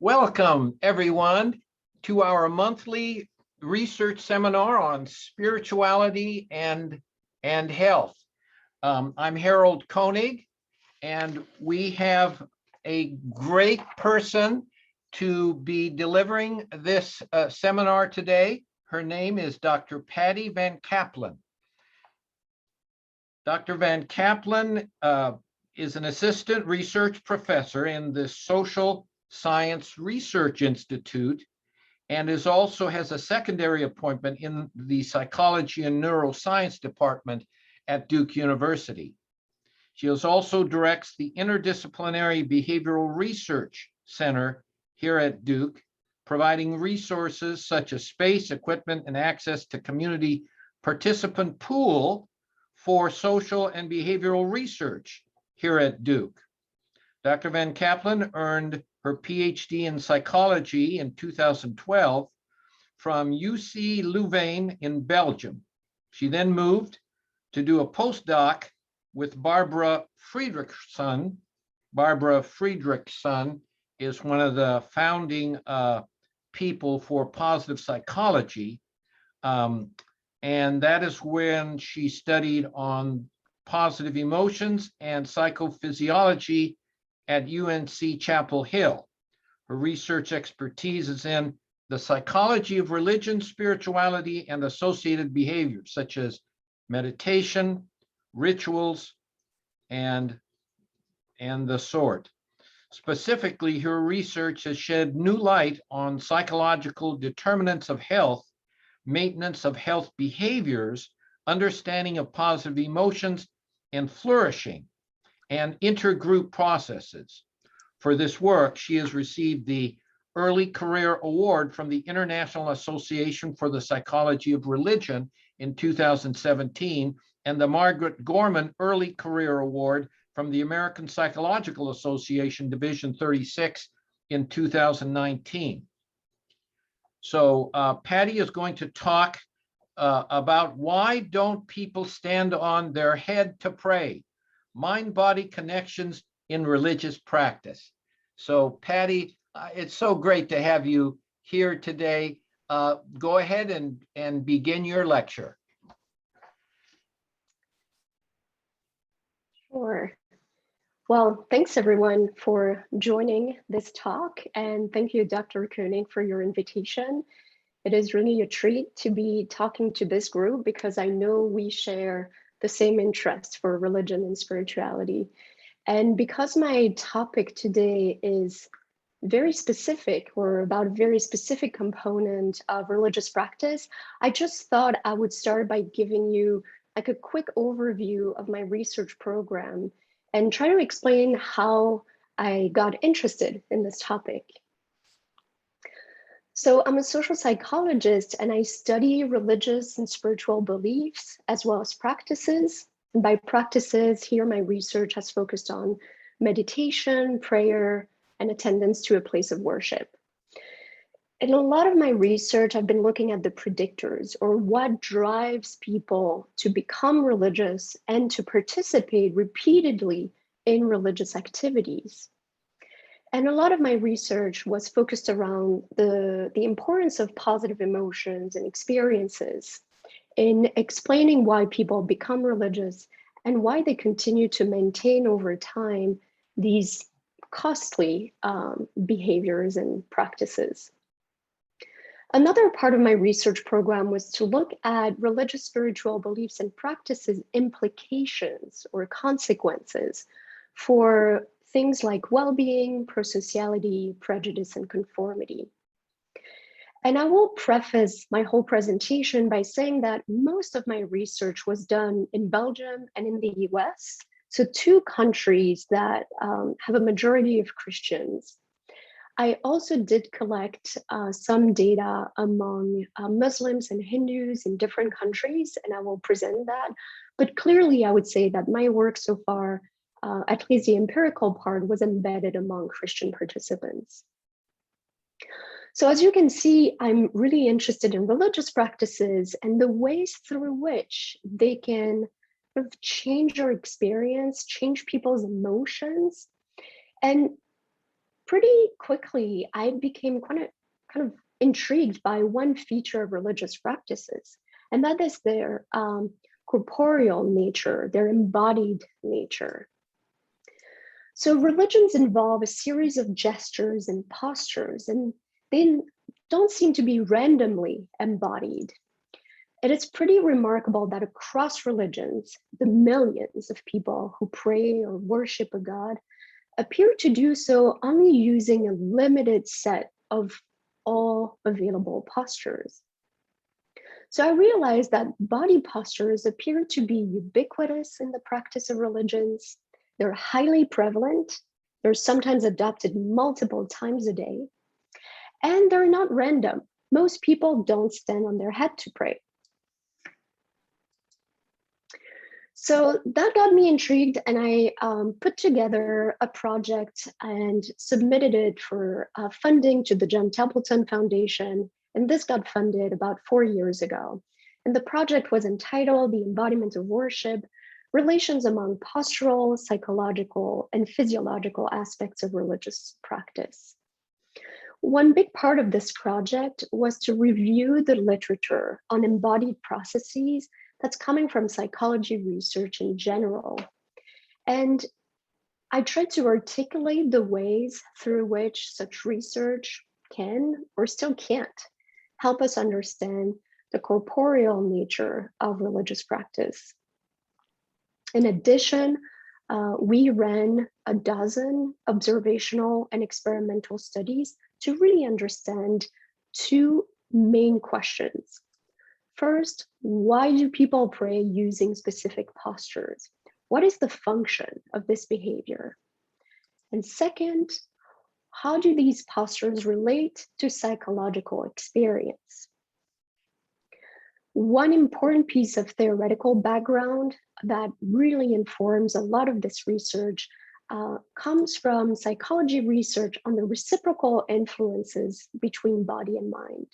Welcome, everyone, to our monthly research seminar on spirituality and health. I'm Harold Koenig, and we have a great person to be delivering this seminar today. Her name is Dr. Patty Van Kaplan. Dr. Van Kaplan is an assistant research professor in the Social Science Research Institute and also has a secondary appointment in the Psychology and Neuroscience Department at Duke University. She also directs the Interdisciplinary Behavioral Research Center here at Duke, providing resources such as space, equipment, and access to community participant pool for social and behavioral research here at Duke. Dr. Van Kaplan earned her PhD in psychology in 2012 from UC Leuven in Belgium. She then moved to do a postdoc with Barbara Friedrichson. Barbara Friedrichson is one of the founding people for positive psychology. And that is when she studied on positive emotions and psychophysiology at UNC Chapel Hill. Her research expertise is in the psychology of religion, spirituality, and associated behaviors, such as meditation, rituals, and the sort. Specifically, her research has shed new light on psychological determinants of health, maintenance of health behaviors, understanding of positive emotions, and flourishing, and intergroup processes. For this work, she has received the Early Career Award from the International Association for the Psychology of Religion in 2017 and the Margaret Gorman Early Career Award from the American Psychological Association Division 36 in 2019. So Patty is going to talk about why don't people stand on their head to pray? Mind-body connections in religious practice. So Patty, it's so great to have you here today. Go ahead and begin your lecture. Sure. Well, thanks everyone for joining this talk, and thank you, Dr. Koenig, for your invitation. It is really a treat to be talking to this group because I know we share the same interest for religion and spirituality. And because my topic today is very specific or about a very specific component of religious practice, I just thought I would start by giving you like a quick overview of my research program and try to explain how I got interested in this topic. So I'm a social psychologist and I study religious and spiritual beliefs as well as practices. And by practices, here my research has focused on meditation, prayer, and attendance to a place of worship. In a lot of my research, I've been looking at the predictors or what drives people to become religious and to participate repeatedly in religious activities. And a lot of my research was focused around the importance of positive emotions and experiences in explaining why people become religious and why they continue to maintain over time these costly behaviors and practices. Another part of my research program was to look at religious spiritual beliefs and practices implications or consequences for things like well-being, prosociality, prejudice, and conformity. And I will preface my whole presentation by saying that most of my research was done in Belgium and in the US, so two countries that have a majority of Christians. I also did collect some data among Muslims and Hindus in different countries, and I will present that. But clearly, I would say that my work so far, at least the empirical part, was embedded among Christian participants. So as you can see, I'm really interested in religious practices and the ways through which they can sort of change our experience, change people's emotions, and pretty quickly, I became kind of intrigued by one feature of religious practices, and that is their corporeal nature, their embodied nature. So religions involve a series of gestures and postures, and they don't seem to be randomly embodied. And it's pretty remarkable that across religions, the millions of people who pray or worship a god appear to do so only using a limited set of all available postures. So I realized that body postures appear to be ubiquitous in the practice of religions. They're highly prevalent. They're sometimes adopted multiple times a day. And they're not random. Most people don't stand on their head to pray. So that got me intrigued, and I put together a project and submitted it for funding to the John Templeton Foundation. And this got funded about 4 years ago. And the project was entitled The Embodiment of Worship: Relations Among Postural, Psychological, and Physiological Aspects of Religious Practice. One big part of this project was to review the literature on embodied processes that's coming from psychology research in general. And I tried to articulate the ways through which such research can or still can't help us understand the corporeal nature of religious practice. In addition, we ran a dozen observational and experimental studies to really understand two main questions. First, why do people pray using specific postures? What is the function of this behavior? And second, how do these postures relate to psychological experience? One important piece of theoretical background that really informs a lot of this research comes from psychology research on the reciprocal influences between body and mind.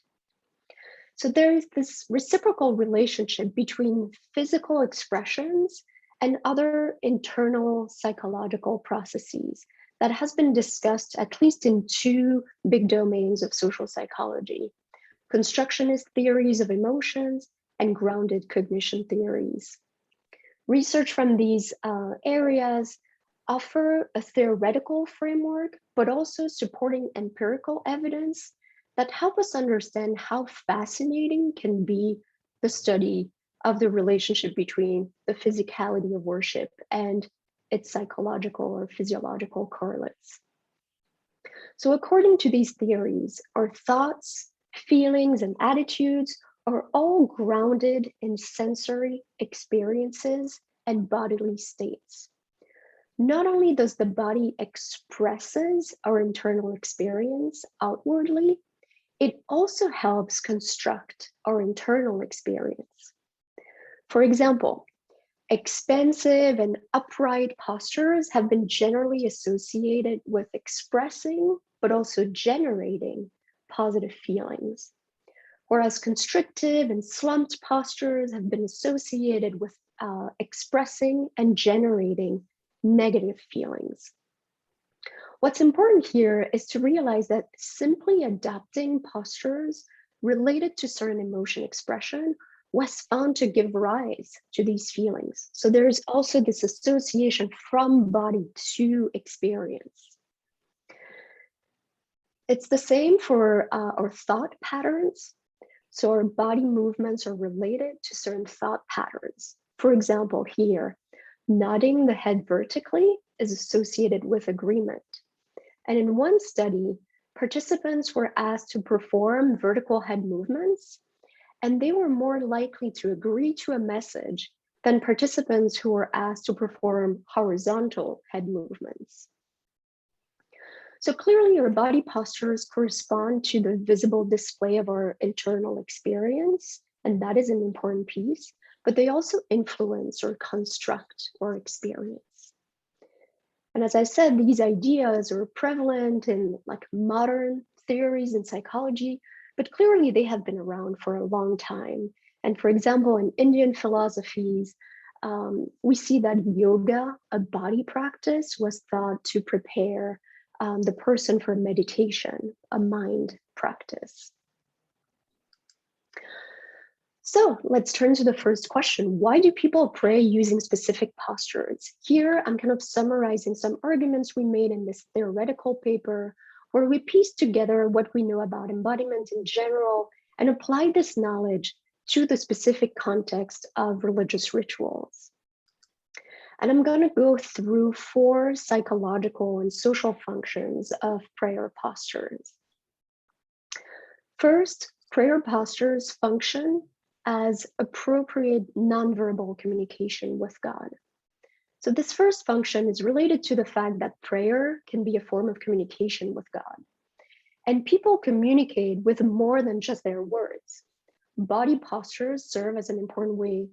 So there is this reciprocal relationship between physical expressions and other internal psychological processes that has been discussed at least in two big domains of social psychology: constructionist theories of emotions and grounded cognition theories. Research from these areas offer a theoretical framework, but also supporting empirical evidence that help us understand how fascinating can be the study of the relationship between the physicality of worship and its psychological or physiological correlates. So according to these theories, our thoughts, feelings, and attitudes are all grounded in sensory experiences and bodily states. Not only does the body expresses our internal experience outwardly, it also helps construct our internal experience. For example, expansive and upright postures have been generally associated with expressing, but also generating positive feelings, whereas constrictive and slumped postures have been associated with expressing and generating negative feelings. What's important here is to realize that simply adapting postures related to certain emotion expression was found to give rise to these feelings. So there's also this association from body to experience. It's the same for our thought patterns. So our body movements are related to certain thought patterns. For example, here, nodding the head vertically is associated with agreement. And in one study, participants were asked to perform vertical head movements, and they were more likely to agree to a message than participants who were asked to perform horizontal head movements. So clearly our body postures correspond to the visible display of our internal experience, and that is an important piece, but they also influence or construct our experience. And as I said, these ideas are prevalent in like modern theories in psychology, but clearly they have been around for a long time. And for example, in Indian philosophies, we see that yoga, a body practice, was thought to prepare the person for meditation, a mind practice. So let's turn to the first question. Why do people pray using specific postures? Here, I'm kind of summarizing some arguments we made in this theoretical paper, where we pieced together what we know about embodiment in general and apply this knowledge to the specific context of religious rituals. And I'm going to go through 4 psychological and social functions of prayer postures. First, prayer postures function as appropriate nonverbal communication with God. So this first function is related to the fact that prayer can be a form of communication with God. And people communicate with more than just their words. Body postures serve as an important way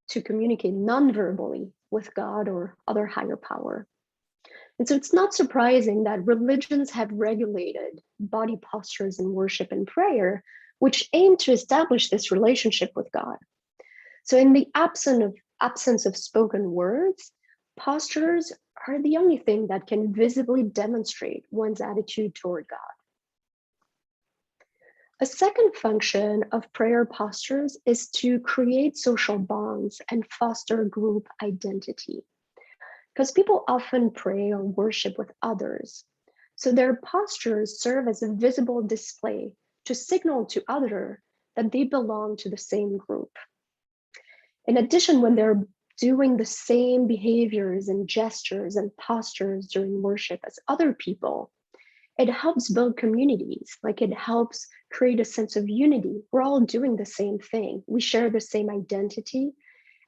to communicate non-verbally with God or other higher power. And so it's not surprising that religions have regulated body postures in worship and prayer, which aim to establish this relationship with God. So in the absence of spoken words, postures are the only thing that can visibly demonstrate one's attitude toward God. A second function of prayer postures is to create social bonds and foster group identity. Because people often pray or worship with others. So their postures serve as a visible display to signal to others that they belong to the same group. In addition, when they're doing the same behaviors and gestures and postures during worship as other people, it helps build communities, like it helps create a sense of unity. We're all doing the same thing. We share the same identity.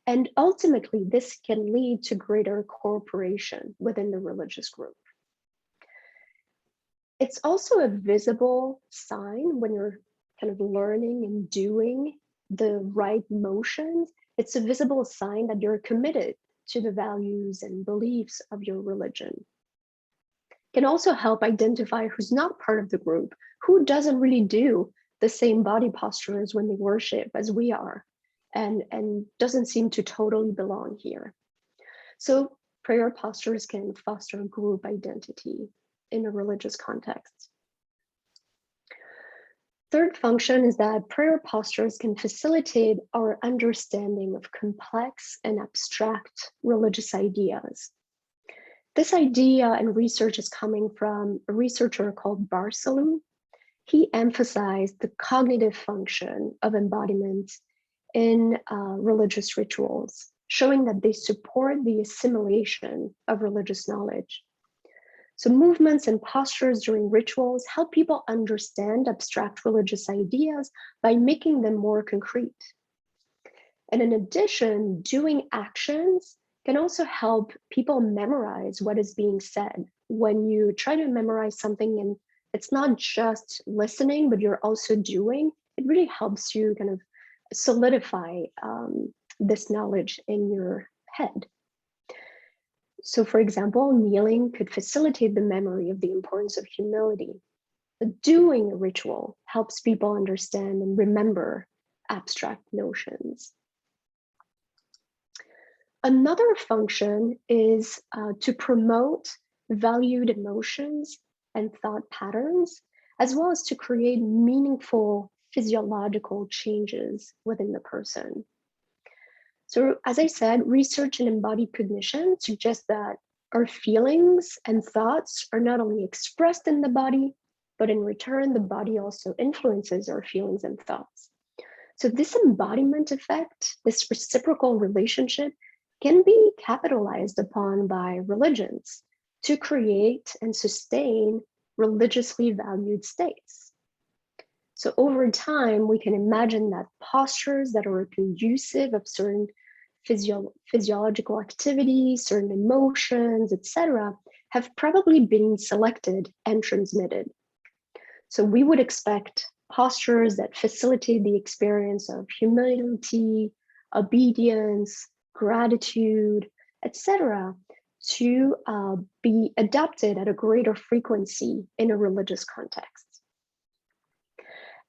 And ultimately, this can lead to greater cooperation within the religious group. It's also a visible sign when you're kind of learning and doing the right motions. It's a visible sign that you're committed to the values and beliefs of your religion. Can also help identify who's not part of the group, who doesn't really do the same body postures when they worship as we are, and doesn't seem to totally belong here. So prayer postures can foster group identity in a religious context. Third function is that prayer postures can facilitate our understanding of complex and abstract religious ideas. This idea and research is coming from a researcher called Barcelou. He emphasized the cognitive function of embodiment in religious rituals, showing that they support the assimilation of religious knowledge. So movements and postures during rituals help people understand abstract religious ideas by making them more concrete. And in addition, doing actions can also help people memorize what is being said. When you try to memorize something and it's not just listening, but you're also doing, it really helps you kind of solidify this knowledge in your head. So for example, kneeling could facilitate the memory of the importance of humility. But doing a ritual helps people understand and remember abstract notions. Another function is to promote valued emotions and thought patterns, as well as to create meaningful physiological changes within the person. So as I said, research in embodied cognition suggests that our feelings and thoughts are not only expressed in the body, but in return, the body also influences our feelings and thoughts. So this embodiment effect, this reciprocal relationship, can be capitalized upon by religions to create and sustain religiously valued states. So over time, we can imagine that postures that are conducive of certain physiological activities, certain emotions, etc., have probably been selected and transmitted. So we would expect postures that facilitate the experience of humility, obedience, gratitude, etc., to be adopted at a greater frequency in a religious context.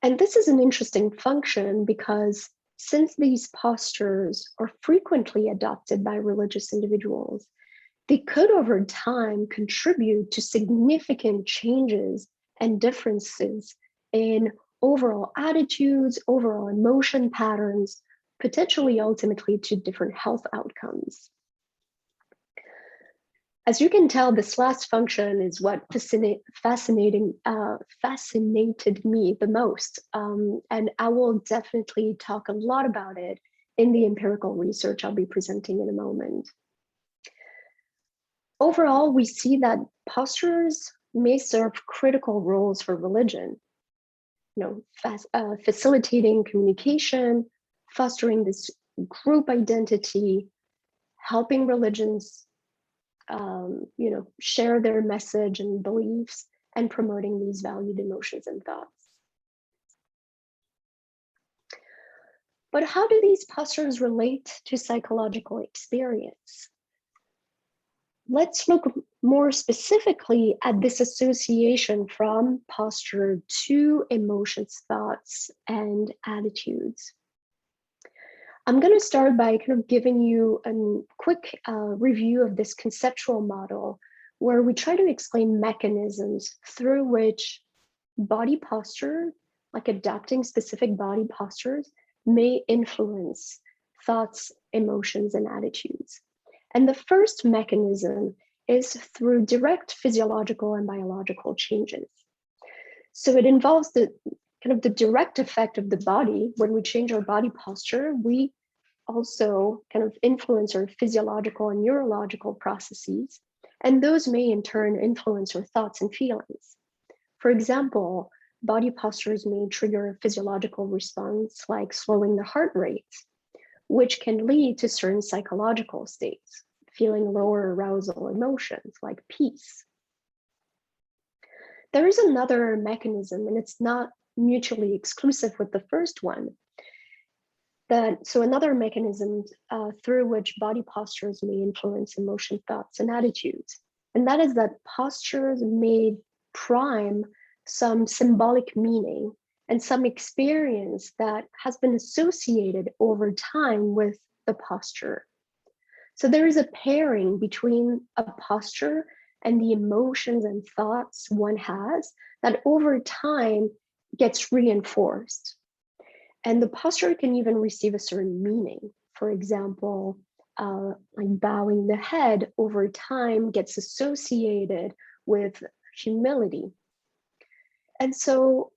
And this is an interesting function because since these postures are frequently adopted by religious individuals, they could over time contribute to significant changes and differences in overall attitudes, overall emotion patterns, potentially ultimately to different health outcomes. As you can tell, this last function is what fascinated me the most. And I will definitely talk a lot about it in the empirical research I'll be presenting in a moment. Overall, we see that postures may serve critical roles for religion, facilitating communication, fostering this group identity, helping religions share their message and beliefs, and promoting these valued emotions and thoughts. But how do these postures relate to psychological experience? Let's look more specifically at this association from posture to emotions, thoughts, and attitudes. I'm going to start by kind of giving you a quick review of this conceptual model where we try to explain mechanisms through which body posture, like adapting specific body postures, may influence thoughts, emotions, and attitudes. And the first mechanism is through direct physiological and biological changes. So it involves the direct effect of the body. When we change our body posture, we also kind of influence our physiological and neurological processes, and those may in turn influence our thoughts and feelings. For example, body postures may trigger a physiological response like slowing the heart rate, which can lead to certain psychological states, feeling lower arousal emotions like peace. There is another mechanism, and it's not mutually exclusive with the first one. So another mechanism through which body postures may influence emotion, thoughts, and attitudes. And that is that postures may prime some symbolic meaning and some experience that has been associated over time with the posture. So there is a pairing between a posture and the emotions and thoughts one has that over time gets reinforced. And the posture can even receive a certain meaning. For example, like bowing the head over time gets associated with humility. And so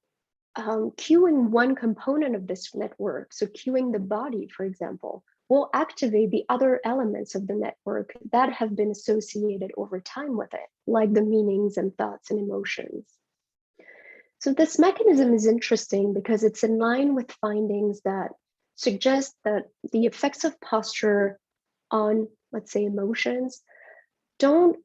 cueing one component of this network, so cueing the body, for example, will activate the other elements of the network that have been associated over time with it, like the meanings and thoughts and emotions. So this mechanism is interesting because it's in line with findings that suggest that the effects of posture on, let's say, emotions don't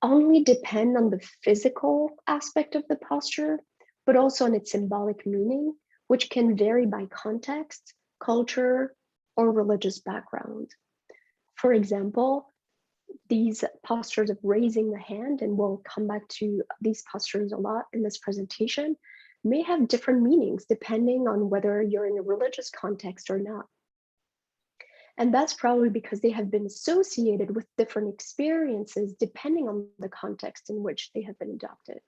only depend on the physical aspect of the posture, but also on its symbolic meaning, which can vary by context, culture, or religious background. For example, these postures of raising the hand, and we'll come back to these postures a lot in this presentation, may have different meanings depending on whether you're in a religious context or not. And that's probably because they have been associated with different experiences depending on the context in which they have been adopted.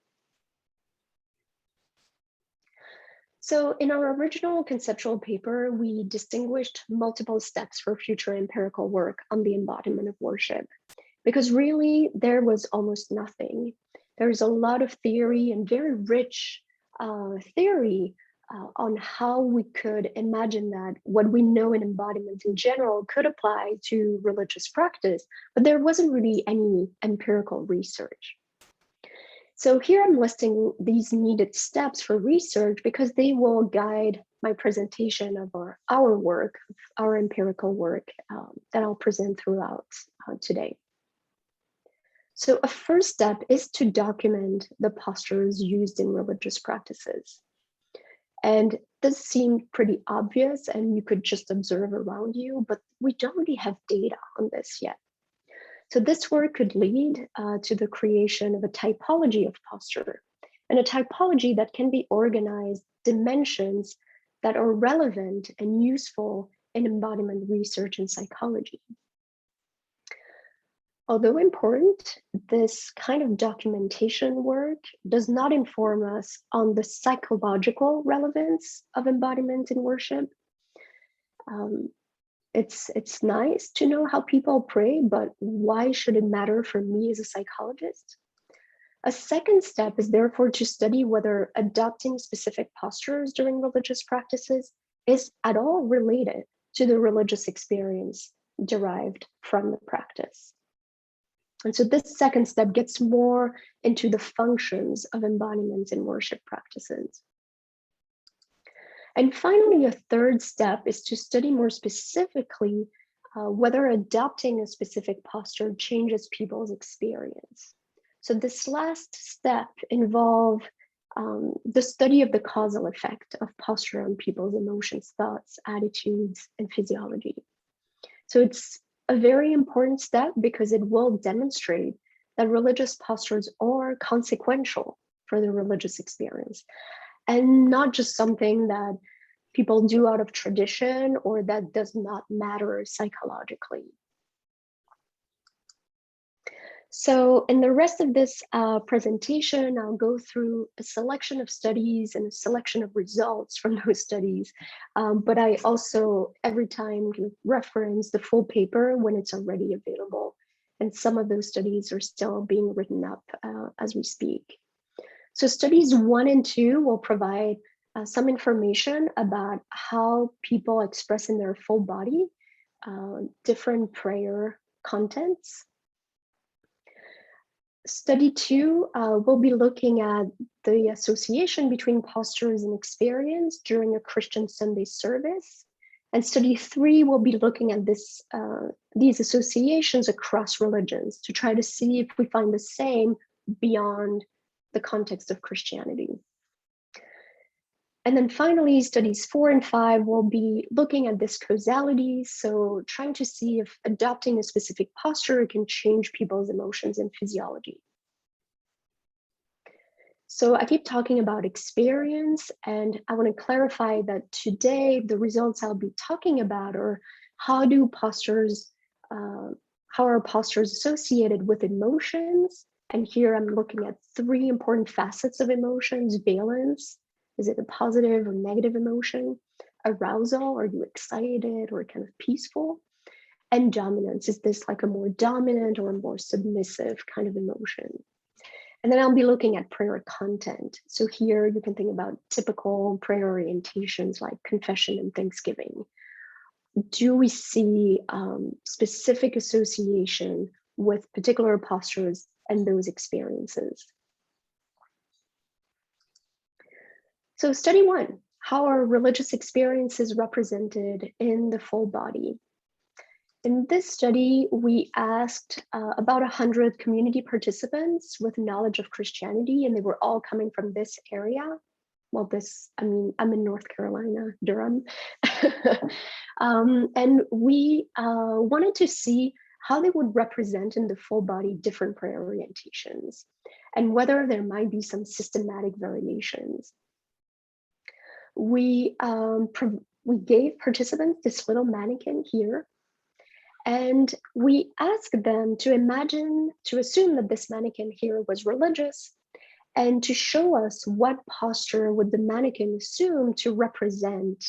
So in our original conceptual paper, we distinguished multiple steps for future empirical work on the embodiment of worship, because really there was almost nothing. There's a lot of theory and very rich theory on how we could imagine that what we know in embodiment in general could apply to religious practice, but there wasn't really any empirical research. So here I'm listing these needed steps for research because they will guide my presentation of our work, our empirical work that I'll present throughout today. So a first step is to document the postures used in religious practices. And this seemed pretty obvious and you could just observe around you, but we don't really have data on this yet. So this work could lead to the creation of a typology of posture, and a typology that can be organized dimensions that are relevant and useful in embodiment research and psychology. Although important, this kind of documentation work does not inform us on the psychological relevance of embodiment in worship. It's nice to know how people pray, but why should it matter for me as a psychologist? A second step is therefore to study whether adopting specific postures during religious practices is at all related to the religious experience derived from the practice. And so this second step gets more into the functions of embodiment in worship practices. And finally, a third step is to study more specifically whether adopting a specific posture changes people's experience. So this last step involves the study of the causal effect of posture on people's emotions, thoughts, attitudes, and physiology. So it's a very important step because it will demonstrate that religious postures are consequential for the religious experience and not just something that people do out of tradition or that does not matter psychologically. So in the rest of this presentation, I'll go through a selection of studies and a selection of results from those studies. But I also, every time, can reference the full paper when it's already available. And some of those studies are still being written up as we speak. So studies 1 and 2 will provide some information about how people express in their full body different prayer contents. Study 2 will be looking at the association between postures and experience during a Christian Sunday service. And study 3 will be looking at these associations across religions to try to see if we find the same beyond the context of Christianity. And then finally, studies 4 and 5 will be looking at this causality, so trying to see if adopting a specific posture can change people's emotions and physiology. So I keep talking about experience, and I want to clarify that today the results I'll be talking about are how are postures associated with emotions? And here I'm looking at 3 important facets of emotions: valence. Is it a positive or negative emotion? Arousal, are you excited or kind of peaceful? And dominance, is this like a more dominant or a more submissive kind of emotion? And then I'll be looking at prayer content. So here you can think about typical prayer orientations like confession and thanksgiving. Do we see specific association with particular postures and those experiences? So study 1, how are religious experiences represented in the full body? In this study, we asked about 100 community participants with knowledge of Christianity, and they were all coming from this area. Well, I'm in North Carolina, Durham. And we wanted to see how they would represent in the full body different prayer orientations and whether there might be some systematic variations. We gave participants this little mannequin here, and we asked them to assume that this mannequin here was religious, and to show us what posture would the mannequin assume to represent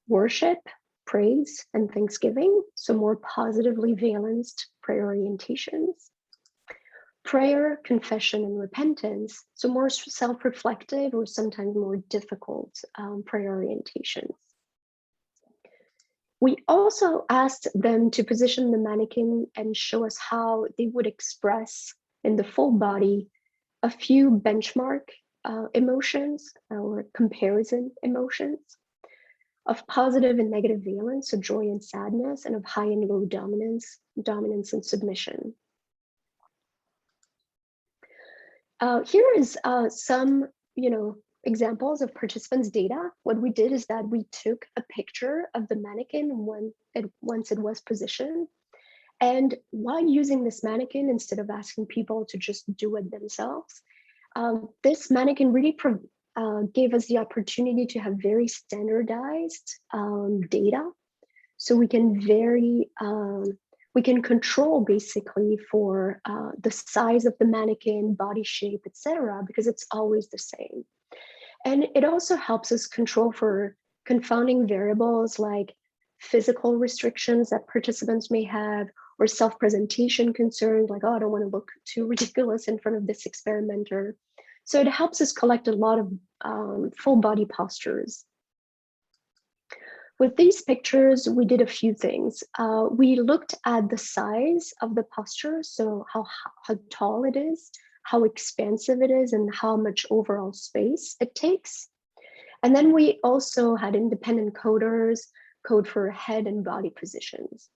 worship, praise, and thanksgiving, so more positively valenced prayer orientations. Prayer, confession, and repentance, so more self-reflective or sometimes more difficult prayer orientations. We also asked them to position the mannequin and show us how they would express in the full body a few benchmark emotions or comparison emotions of positive and negative valence, so joy and sadness, and of high and low dominance and submission. Here is some, examples of participants' data. What we did is that we took a picture of the mannequin once it was positioned. And while using this mannequin, instead of asking people to just do it themselves, this mannequin really gave us the opportunity to have very standardized data. So we can We can control basically for the size of the mannequin, body shape, etc., because it's always the same. And it also helps us control for confounding variables like physical restrictions that participants may have, or self-presentation concerns like, oh, I don't want to look too ridiculous in front of this experimenter. So it helps us collect a lot of full body postures. With these pictures, we did a few things. We looked at the size of the posture, so how tall it is, how expansive it is, and how much overall space it takes. And then we also had independent coders code for head and body positions.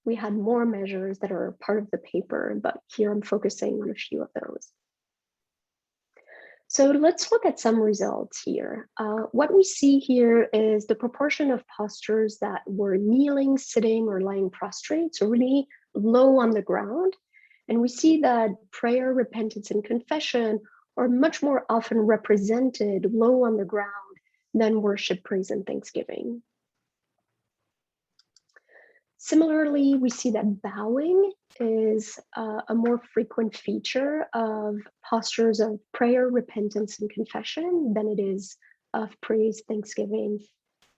We had more measures that are part of the paper, but here I'm focusing on a few of those. So let's look at some results here. What we see here is the proportion of postures that were kneeling, sitting, or lying prostrate, so really low on the ground. And we see that prayer, repentance, and confession are much more often represented low on the ground than worship, praise, and thanksgiving. Similarly, we see that bowing is a more frequent feature of postures of prayer, repentance, and confession than it is of praise, thanksgiving.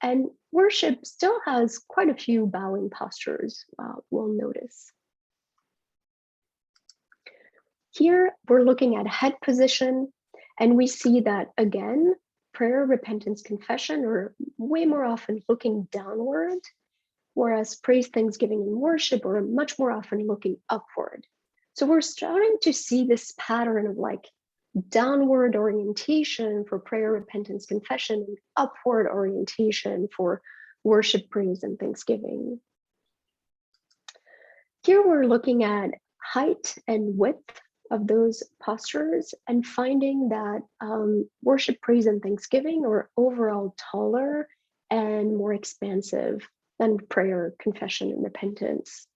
And worship still has quite a few bowing postures, we'll notice. Here, we're looking at head position, and we see that, again, prayer, repentance, confession are way more often looking downward, whereas praise, thanksgiving, and worship are much more often looking upward. So we're starting to see this pattern of like downward orientation for prayer, repentance, confession, and upward orientation for worship, praise, and thanksgiving. Here we're looking at height and width of those postures and finding that worship, praise, and thanksgiving are overall taller and more expansive than prayer, confession, and repentance.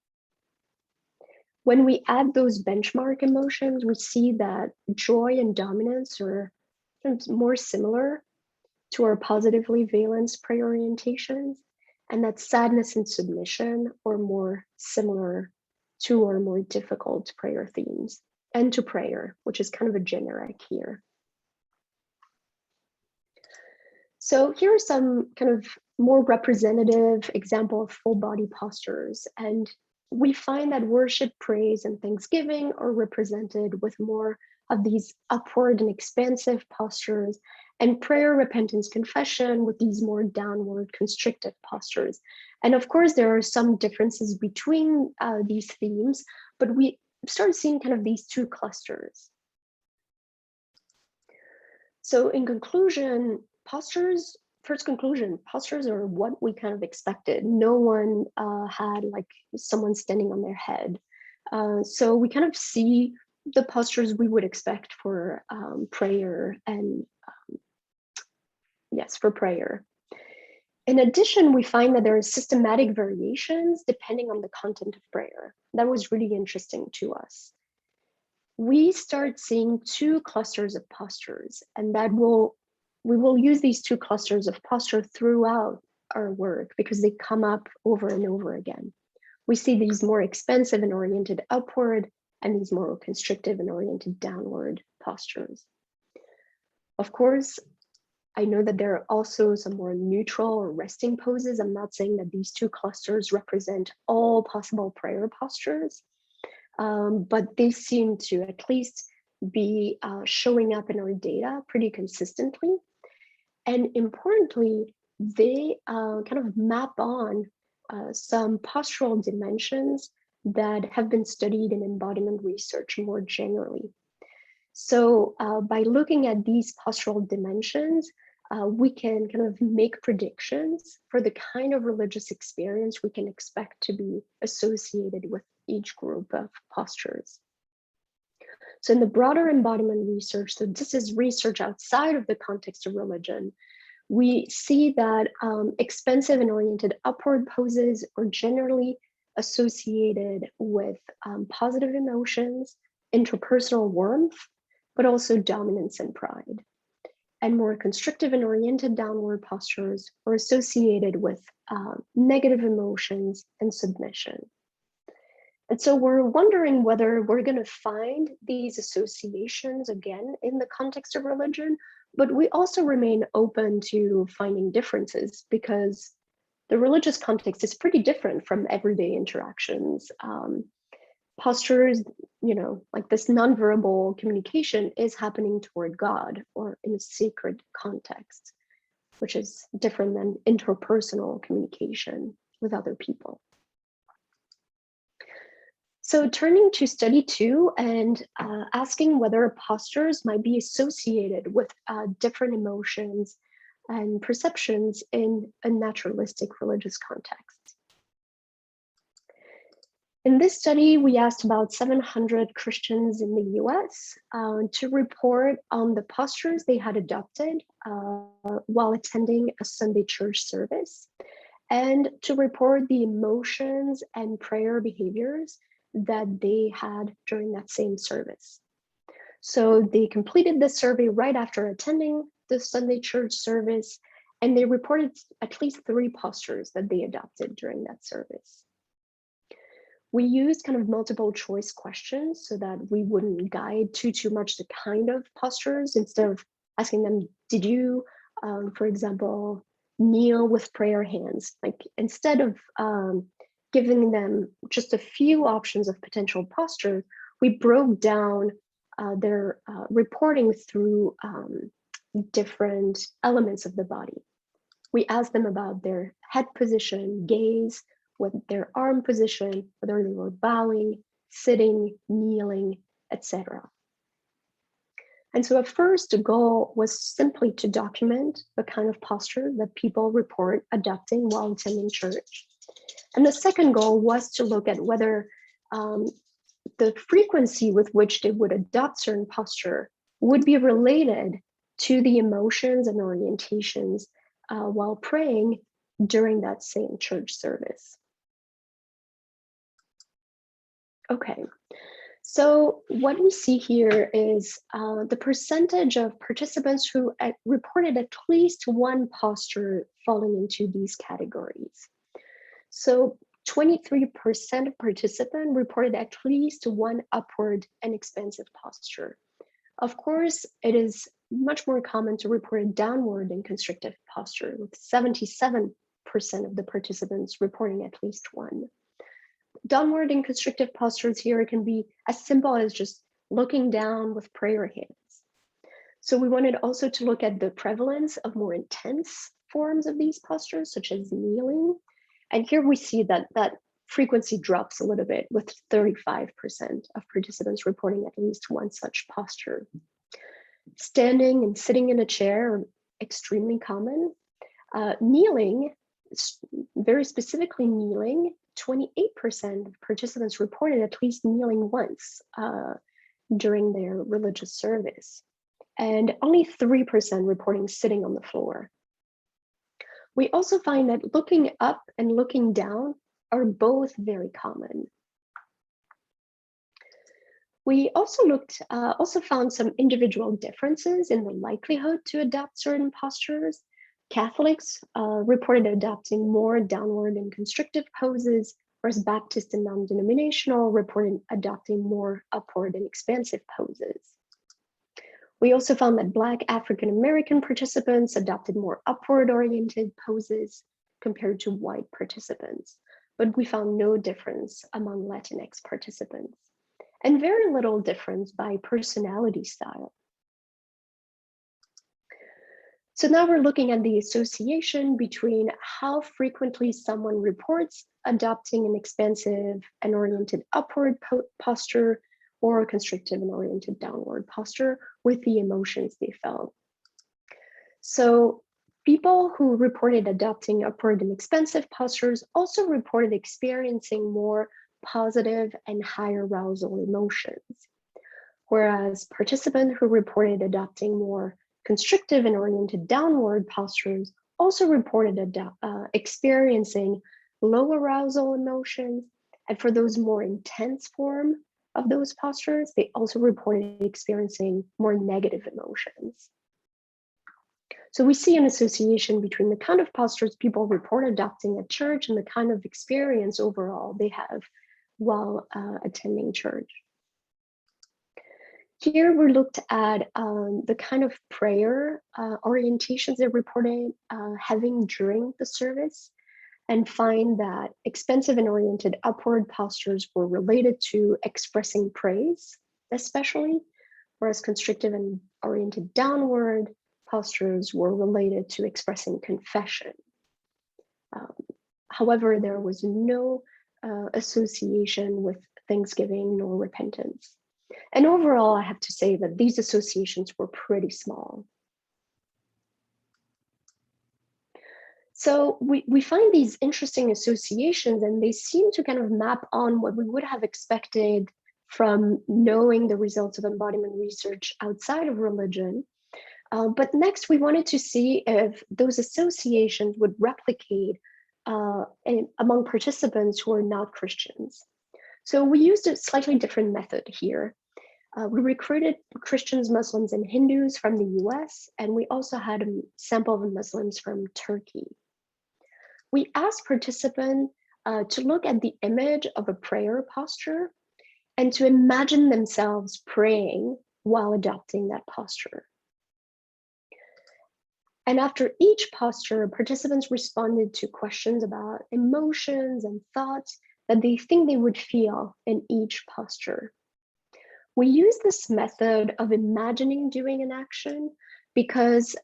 When we add those benchmark emotions, we see that joy and dominance are more similar to our positively valenced prayer orientations, and that sadness and submission are more similar to our more difficult prayer themes, and to prayer, which is kind of a generic here. So here are some kind of more representative example of full body postures. And we find that worship, praise, and thanksgiving are represented with more of these upward and expansive postures, and prayer, repentance, confession with these more downward constricted postures. And of course, there are some differences between these themes, but we start seeing kind of these two clusters. So in conclusion, postures are what we kind of expected. No one had like someone standing on their head. So we kind of see the postures we would expect for prayer and yes, for prayer. In addition, we find that there are systematic variations depending on the content of prayer. That was really interesting to us. We start seeing two clusters of postures, and we will use these two clusters of posture throughout our work because they come up over and over again. We see these more expansive and oriented upward, and these more constrictive and oriented downward postures. Of course, I know that there are also some more neutral or resting poses. I'm not saying that these two clusters represent all possible prayer postures, but they seem to at least be showing up in our data pretty consistently. And importantly, they kind of map on some postural dimensions that have been studied in embodiment research more generally. So by looking at these postural dimensions, we can kind of make predictions for the kind of religious experience we can expect to be associated with each group of postures. So in the broader embodiment research, so this is research outside of the context of religion, we see that expansive and oriented upward poses are generally associated with positive emotions, interpersonal warmth, but also dominance and pride. And more constrictive and oriented downward postures are associated with negative emotions and submission. And so we're wondering whether we're going to find these associations again in the context of religion, but we also remain open to finding differences because the religious context is pretty different from everyday interactions. Postures, like this nonverbal communication is happening toward God or in a sacred context, which is different than interpersonal communication with other people. So turning to study 2 and asking whether postures might be associated with different emotions and perceptions in a naturalistic religious context. In this study, we asked about 700 Christians in the US to report on the postures they had adopted while attending a Sunday church service, and to report the emotions and prayer behaviors that they had during that same service. So they completed the survey right after attending the Sunday church service, and they reported at least 3 postures that they adopted during that service. We used kind of multiple choice questions so that we wouldn't guide too much the kind of postures. Instead of asking them, did you, for example, kneel with prayer hands? Like instead of giving them just a few options of potential postures, we broke down their reporting through different elements of the body. We asked them about their head position, gaze, with their arm position, whether they were bowing, sitting, kneeling, etc. And so at first, the goal was simply to document the kind of posture that people report adopting while attending church. And the second goal was to look at whether the frequency with which they would adopt certain posture would be related to the emotions and orientations while praying during that same church service. Okay, so what we see here is the percentage of participants who reported at least one posture falling into these categories. So 23% of participants reported at least one upward and expansive posture. Of course, it is much more common to report a downward and constrictive posture, with 77% of the participants reporting at least one. Downward and constrictive postures here can be as simple as just looking down with prayer hands. So we wanted also to look at the prevalence of more intense forms of these postures, such as kneeling. And here we see that frequency drops a little bit, with 35% of participants reporting at least one such posture. Standing and sitting in a chair are extremely common. Kneeling, very specifically kneeling, 28% of participants reported at least kneeling once during their religious service, and only 3% reporting sitting on the floor. We also find that looking up and looking down are both very common. We also found some individual differences in the likelihood to adopt certain postures. Catholics reported adopting more downward and constrictive poses, whereas Baptist and non-denominational reported adopting more upward and expansive poses. We also found that Black African American participants adopted more upward-oriented poses compared to white participants, but we found no difference among Latinx participants, and very little difference by personality style. So now we're looking at the association between how frequently someone reports adopting an expansive and oriented upward posture or a constrictive and oriented downward posture with the emotions they felt. So people who reported adopting upward and expansive postures also reported experiencing more positive and higher arousal emotions, whereas participants who reported adopting more constrictive and oriented downward postures also reported experiencing low arousal emotions, and for those more intense form of those postures, they also reported experiencing more negative emotions. So we see an association between the kind of postures people report adopting at church and the kind of experience overall they have while attending church. Here we looked at the kind of prayer orientations they reported having during the service, and find that expansive and oriented upward postures were related to expressing praise, especially, whereas constrictive and oriented downward postures were related to expressing confession. However, there was no association with thanksgiving nor repentance. And overall, I have to say that these associations were pretty small. So we find these interesting associations, and they seem to kind of map on what we would have expected from knowing the results of embodiment research outside of religion. But next, we wanted to see if those associations would replicate among participants who are not Christians. So we used a slightly different method here. We recruited Christians, Muslims, and Hindus from the US, and we also had a sample of Muslims from Turkey. We asked participants to look at the image of a prayer posture and to imagine themselves praying while adopting that posture. And after each posture, participants responded to questions about emotions and thoughts that they think they would feel in each posture. We use this method of imagining doing an action because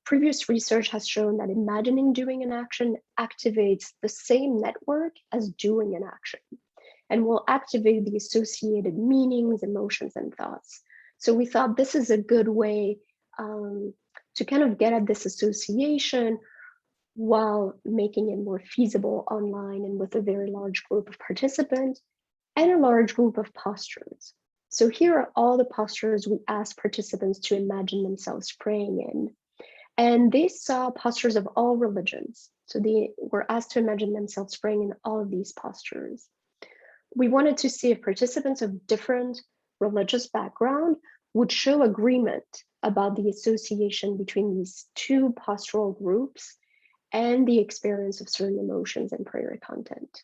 previous research has shown that imagining doing an action activates the same network as doing an action and will activate the associated meanings, emotions, and thoughts. So we thought this is a good way to kind of get at this association while making it more feasible online and with a very large group of participants and a large group of postures. So here are all the postures we asked participants to imagine themselves praying in. And they saw postures of all religions. So they were asked to imagine themselves praying in all of these postures. We wanted to see if participants of different religious background would show agreement about the association between these two postural groups and the experience of certain emotions and prayer content.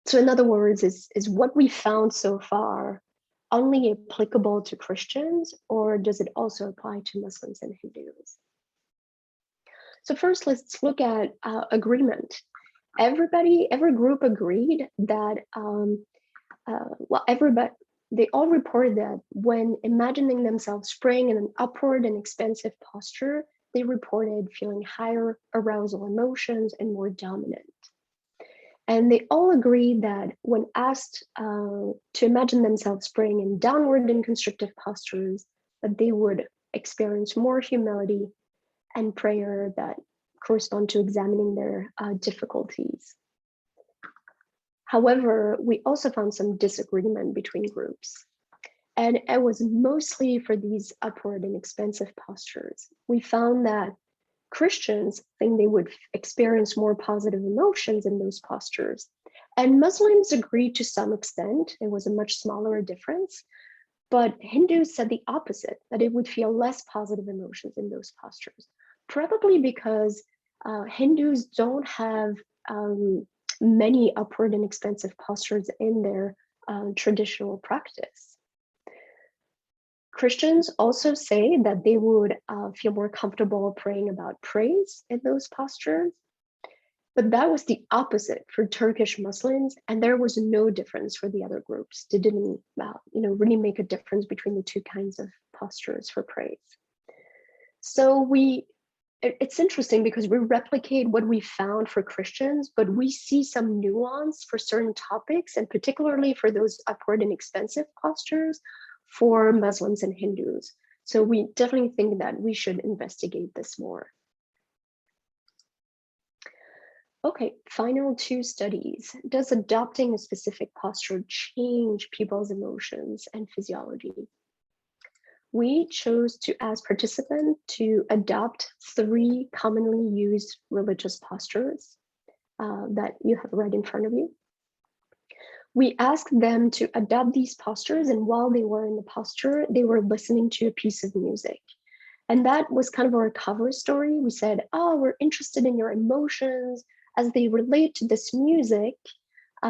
So in other words, is what we found so far only applicable to Christians, or does it also apply to Muslims and Hindus? So first, let's look at agreement. Every group agreed that, they all reported that when imagining themselves praying in an upward and expansive posture, they reported feeling higher arousal emotions and more dominant. And they all agreed that when asked to imagine themselves praying in downward and constrictive postures, that they would experience more humility and prayer that correspond to examining their difficulties. However, we also found some disagreement between groups. And it was mostly for these upward and expansive postures. We found that Christians think they would experience more positive emotions in those postures. And Muslims agreed to some extent. It was a much smaller difference. But Hindus said the opposite, that it would feel less positive emotions in those postures, probably because Hindus don't have many upward and expansive postures in their traditional practice. Christians also say that they would feel more comfortable praying about praise in those postures, but that was the opposite for Turkish Muslims, and there was no difference for the other groups. They didn't, really make a difference between the two kinds of postures for praise. So it's interesting because we replicate what we found for Christians, but we see some nuance for certain topics, and particularly for those upward and expansive postures for Muslims and Hindus. So we definitely think that we should investigate this more. Okay, final two studies. Does adopting a specific posture change people's emotions and physiology? We chose to ask participants to adopt 3 commonly used religious postures that you have right in front of you. We asked them to adopt these postures, and while they were in the posture, they were listening to a piece of music. And that was kind of our cover story. We said, oh, we're interested in your emotions as they relate to this music.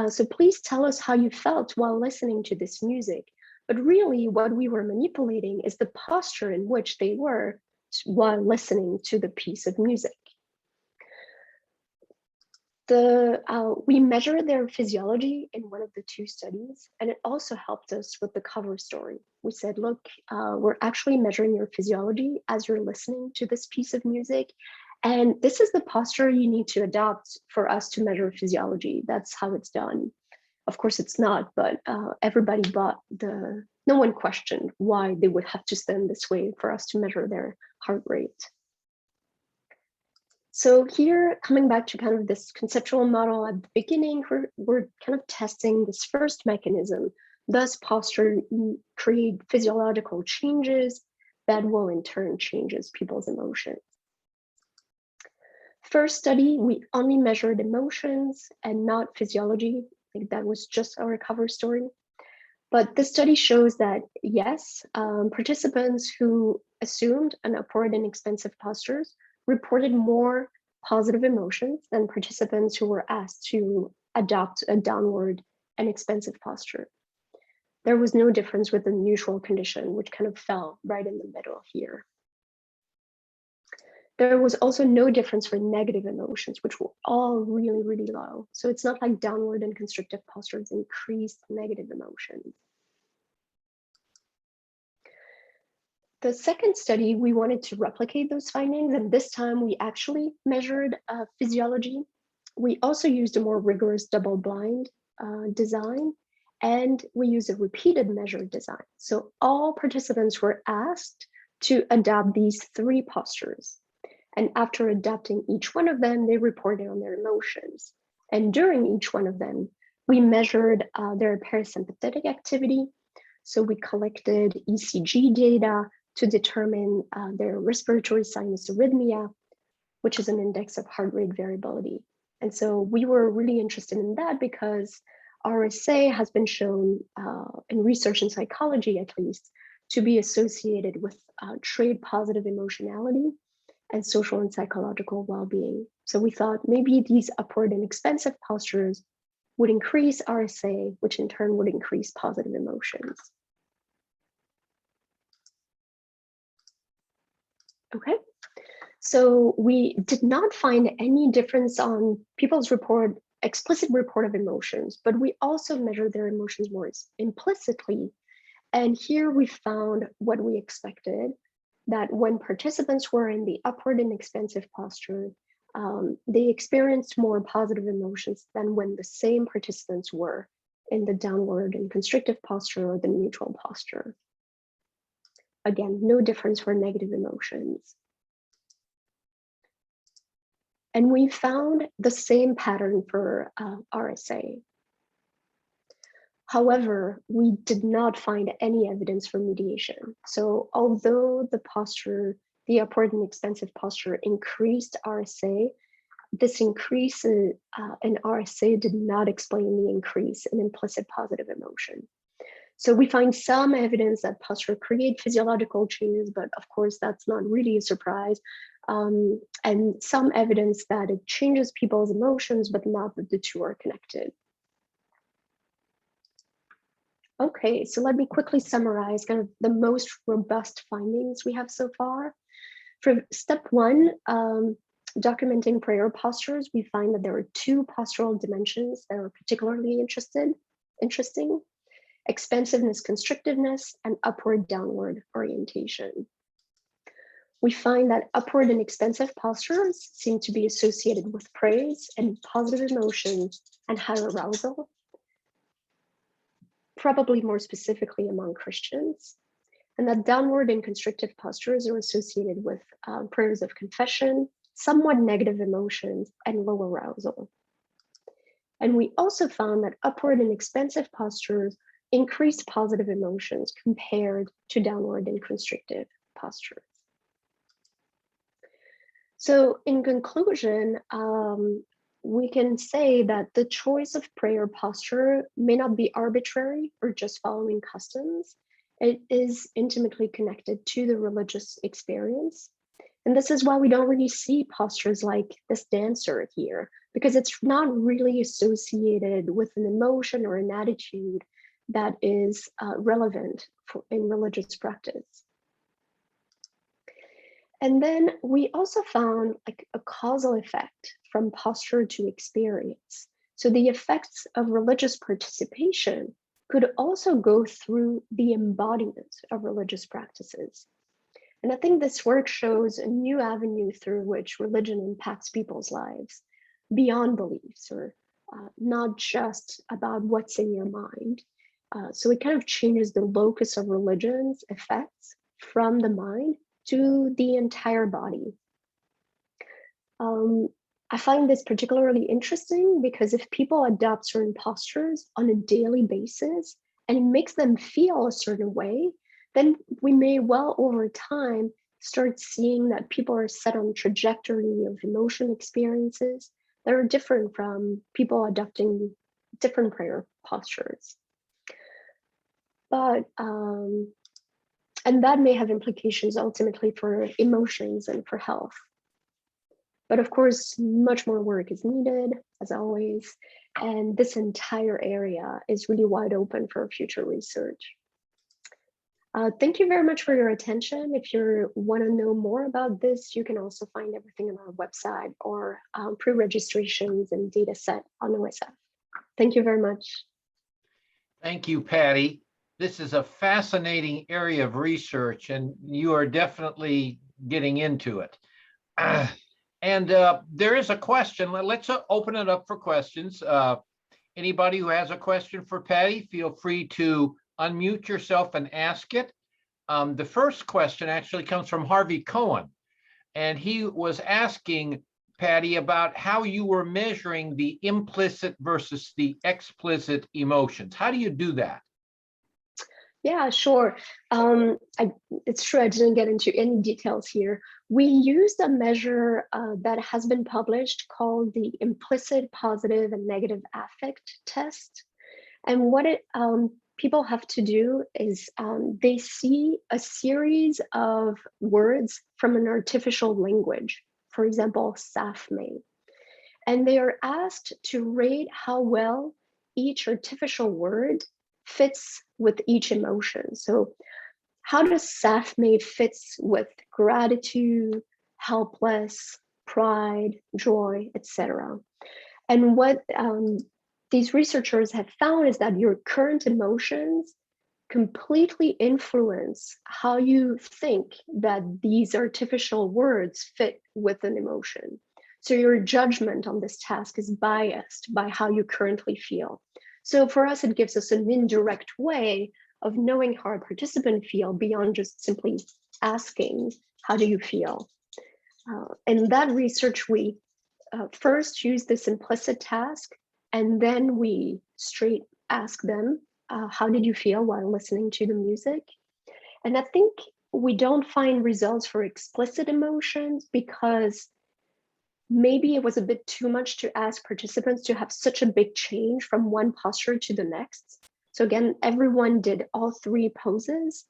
So please tell us how you felt while listening to this music. But really what we were manipulating is the posture in which they were while listening to the piece of music. We measured their physiology in one of the two studies, and it also helped us with the cover story. We said, look, we're actually measuring your physiology as you're listening to this piece of music. And this is the posture you need to adopt for us to measure physiology. That's how it's done. Of course, it's not, but everybody bought no one questioned why they would have to stand this way for us to measure their heart rate. So here, coming back to kind of this conceptual model at the beginning, we're kind of testing this first mechanism. Thus, posture create physiological changes that will in turn changes people's emotions. First study, we only measured emotions and not physiology. I think that was just our cover story. But this study shows that yes, participants who assumed an upward and expansive postures reported more positive emotions than participants who were asked to adopt a downward and expansive posture. There was no difference with the neutral condition, which kind of fell right in the middle here. There was also no difference for negative emotions, which were all really, really low. So it's not like downward and constrictive postures increased negative emotions. The second study, we wanted to replicate those findings, and this time we actually measured physiology. We also used a more rigorous double-blind design, and we used a repeated measure design. So all participants were asked to adopt these three postures. And after adopting each one of them, they reported on their emotions. And during each one of them, we measured their parasympathetic activity. So we collected ECG data to determine their respiratory sinus arrhythmia, which is an index of heart rate variability. And so we were really interested in that because RSA has been shown in research in psychology, at least, to be associated with trait positive emotionality and social and psychological well-being. So we thought maybe these upward and expansive postures would increase RSA, which in turn would increase positive emotions. Okay, so we did not find any difference on people's explicit report of emotions, but we also measured their emotions more implicitly. And here we found what we expected, that when participants were in the upward and expansive posture, they experienced more positive emotions than when the same participants were in the downward and constrictive posture or the neutral posture. Again, no difference for negative emotions. And we found the same pattern for RSA. However, we did not find any evidence for mediation. So although the upward and expansive posture increased RSA, this increase in RSA did not explain the increase in implicit positive emotion. So we find some evidence that posture creates physiological changes, but of course that's not really a surprise. And some evidence that it changes people's emotions, but not that the two are connected. Okay, so let me quickly summarize kind of the most robust findings we have so far. For step one, documenting prayer postures, we find that there are two postural dimensions that are particularly interesting: expansiveness, constrictiveness, and upward downward orientation. We find that upward and expansive postures seem to be associated with praise and positive emotions and higher arousal, probably more specifically among Christians, and that downward and constrictive postures are associated with prayers of confession, somewhat negative emotions, and low arousal. And we also found that upward and expansive postures increase positive emotions compared to downward and constrictive postures. So in conclusion, we can say that the choice of prayer posture may not be arbitrary or just following customs. It is intimately connected to the religious experience. And this is why we don't really see postures like this dancer here because it's not really associated with an emotion or an attitude that is relevant in religious practice. And then we also found like a causal effect from posture to experience. So the effects of religious participation could also go through the embodiment of religious practices. And I think this work shows a new avenue through which religion impacts people's lives beyond beliefs, or not just about what's in your mind. So it kind of changes the locus of religion's effects from the mind to the entire body. I find this particularly interesting because if people adopt certain postures on a daily basis and it makes them feel a certain way, then we may well over time start seeing that people are set on a trajectory of emotion experiences that are different from people adopting different prayer postures. But and that may have implications ultimately for emotions and for health. But of course, much more work is needed, as always, and this entire area is really wide open for future research. Thank you very much for your attention. If you want to know more about this, you can also find everything on our website or pre-registrations and data set on OSF. Thank you very much. Thank you, Patty. This is a fascinating area of research, and you are definitely getting into it. And there is a question. Let's open it up for questions. Anybody who has a question for Patty, feel free to unmute yourself and ask it. The first question actually comes from Harvey Cohen, and he was asking Patty about how you were measuring the implicit versus the explicit emotions. How do you do that? Yeah, sure. It's true I didn't get into any details here. We used a measure that has been published called the implicit positive and negative affect test. And what people have to do is they see a series of words from an artificial language, for example, SAFME. And they are asked to rate how well each artificial word fits with each emotion. So how does SAFME fits with gratitude, helpless, pride, joy, etc.? And what these researchers have found is that your current emotions completely influence how you think that these artificial words fit with an emotion. So your judgment on this task is biased by how you currently feel. So for us, it gives us an indirect way of knowing how a participant feel beyond just simply asking, how do you feel? In that research, we first use this implicit task, and then we straight ask them, how did you feel while listening to the music? And I think we don't find results for explicit emotions because maybe it was a bit too much to ask participants to have such a big change from one posture to the next. So again, everyone did all three poses.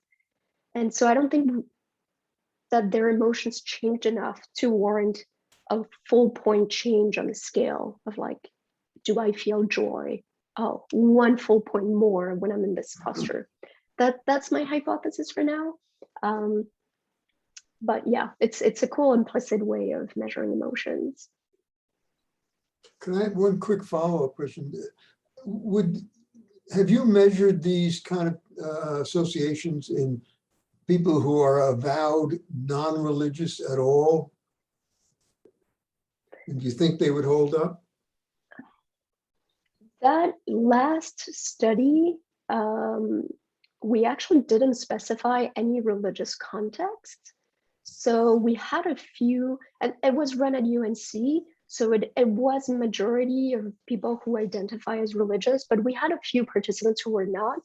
And so I don't think that their emotions changed enough to warrant a full point change on the scale of like, do I feel joy? Oh, 1 full point more when I'm in this posture. That's my hypothesis for now. But yeah, it's a cool implicit way of measuring emotions. Can I have one quick follow-up question? Have you measured these kind of associations in people who are avowed non-religious at all? And do you think they would hold up? That last study, we actually didn't specify any religious context. So we had a few, and it was run at UNC, so it was a majority of people who identify as religious, but we had a few participants who were not.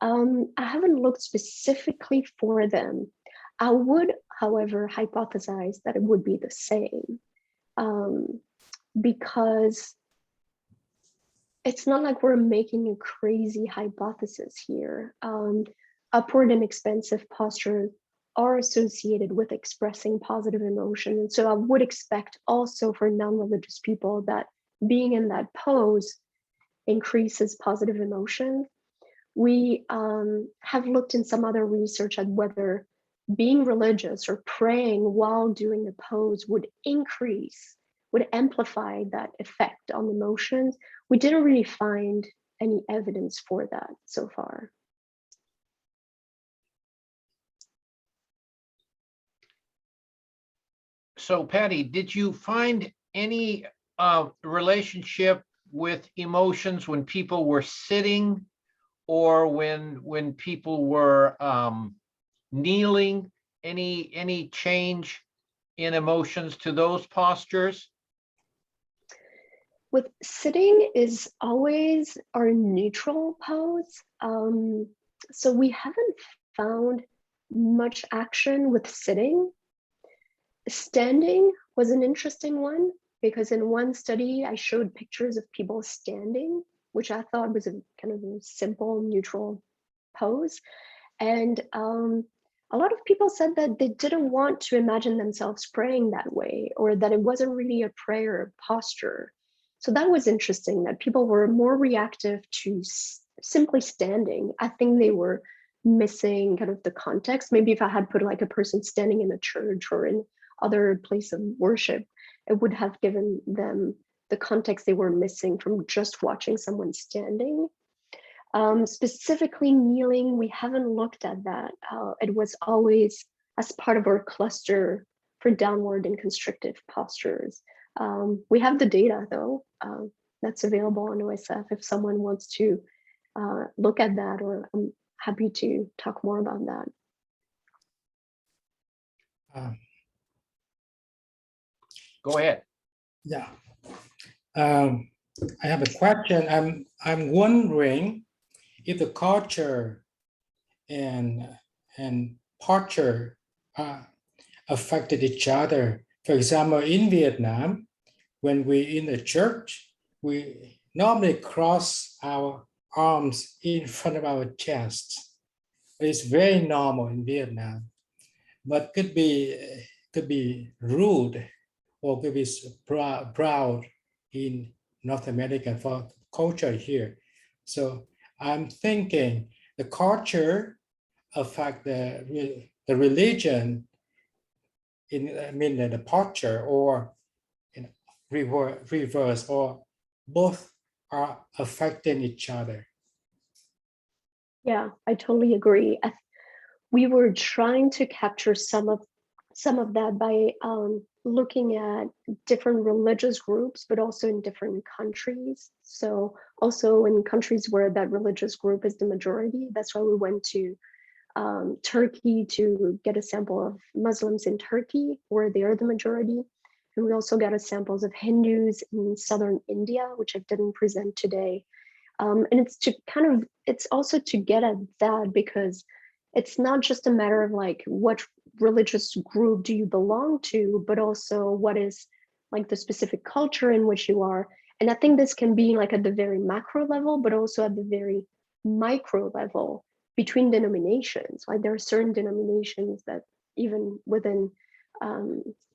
I haven't looked specifically for them. I would, however, hypothesize that it would be the same, because it's not like we're making a crazy hypothesis here. Upward and expansive posture are associated with expressing positive emotion. And so I would expect also for non-religious people that being in that pose increases positive emotion. We have looked in some other research at whether being religious or praying while doing the pose would amplify that effect on emotions. We didn't really find any evidence for that so far. So Patty, did you find any relationship with emotions when people were sitting or when people were kneeling? Any change in emotions to those postures? With sitting is always our neutral pose. So we haven't found much action with sitting. Standing was an interesting one because in one study I showed pictures of people standing, which I thought was a kind of a simple neutral pose. And a lot of people said that they didn't want to imagine themselves praying that way, or that it wasn't really a prayer posture. So that was interesting, that people were more reactive to simply standing. I think they were missing kind of the context. Maybe if I had put like a person standing in a church or in other place of worship, it would have given them the context they were missing from just watching someone standing. Specifically kneeling, we haven't looked at that. It was always as part of our cluster for downward and constrictive postures. We have the data though, that's available on OSF if someone wants to look at that, or I'm happy to talk more about that. Go ahead. Yeah. I have a question. I'm wondering if the culture and posture affected each other. For example, in Vietnam, when we're in the church, we normally cross our arms in front of our chest. It's very normal in Vietnam, but could be rude or could be proud in North America for culture here. So I'm thinking the culture affect the religion in the posture, or reverse, or both are affecting each other. Yeah, I totally agree. We were trying to capture some of that by looking at different religious groups, but also in different countries. So also in countries where that religious group is the majority. That's why we went to Turkey to get a sample of Muslims in Turkey, where they are the majority. And we also got a samples of Hindus in southern India, which I didn't present today. And it's also to get at that, because it's not just a matter of like what religious group do you belong to, but also what is like the specific culture in which you are. And I think this can be like at the very macro level, but also at the very micro level between denominations. Like there are certain denominations that even within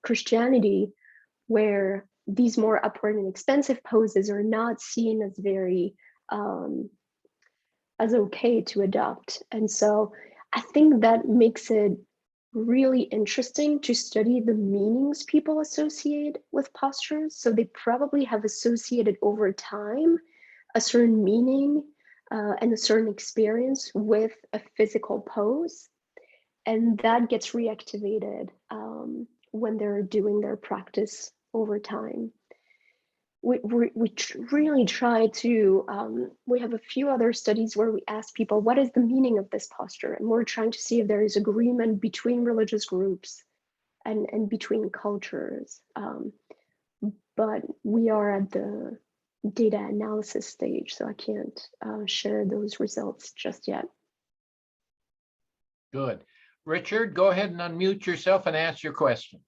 Christianity, where these more upward and expensive poses are not seen as very as okay to adopt. And so I think that makes it really interesting to study the meanings people associate with postures. So they probably have associated over time a certain meaning and a certain experience with a physical pose. And that gets reactivated when they're doing their practice over time. We really try to, we have a few other studies where we ask people, what is the meaning of this posture? And we're trying to see if there is agreement between religious groups and between cultures. But we are at the data analysis stage, so I can't share those results just yet. Good. Richard, go ahead and unmute yourself and ask your question.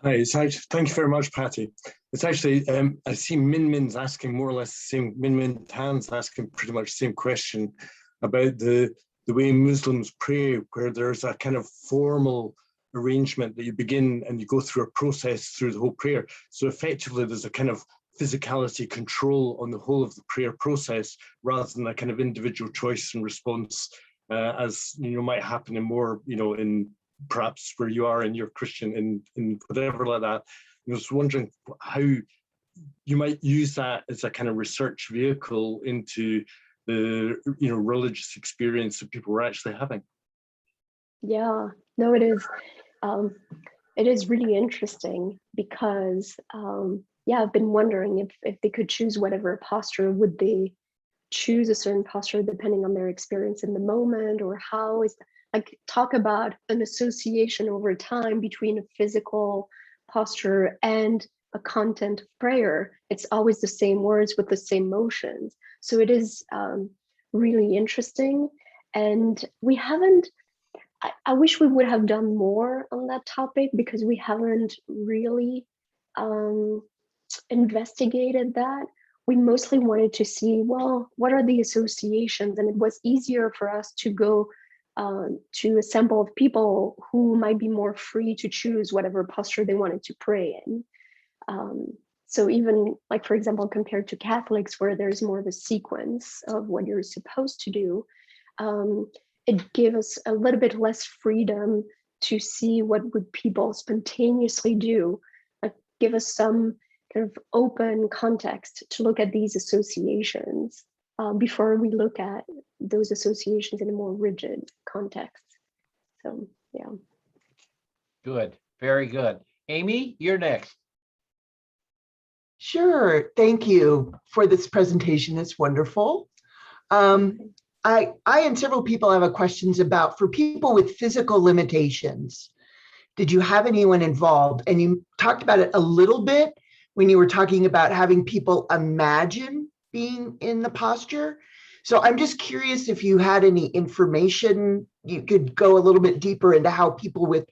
Hi, thank you very much, Patty. It's actually, I see Min-Min's asking more or less the same, Min-Min Tan's asking pretty much the same question about the way Muslims pray, where there's a kind of formal arrangement that you begin and you go through a process through the whole prayer. So effectively, there's a kind of physicality control on the whole of the prayer process rather than a kind of individual choice and response, as might happen in more, in perhaps where you are in your Christian, in whatever like that. I was wondering how you might use that as a kind of research vehicle into the religious experience that people were actually having. Yeah, no, it is. It is really interesting because, yeah, I've been wondering if they could choose whatever posture, would they choose a certain posture depending on their experience in the moment, or how is like talk about an association over time between a physical posture and a content of prayer. It's always the same words with the same motions. So it is really interesting. And we haven't, I wish we would have done more on that topic because we haven't really investigated that. We mostly wanted to see, well, what are the associations? And it was easier for us to go to a sample of people who might be more free to choose whatever posture they wanted to pray in. So even like, for example, compared to Catholics, where there's more of a sequence of what you're supposed to do, it gave us a little bit less freedom to see what would people spontaneously do, like give us some kind of open context to look at these associations before we look at those associations in a more rigid context. So, yeah. Good, very good. Amy, you're next. Sure, thank you for this presentation. It's wonderful. I and several people have questions about, for people with physical limitations, did you have anyone involved? And you talked about it a little bit when you were talking about having people imagine being in the posture. So I'm just curious if you had any information, you could go a little bit deeper into how people with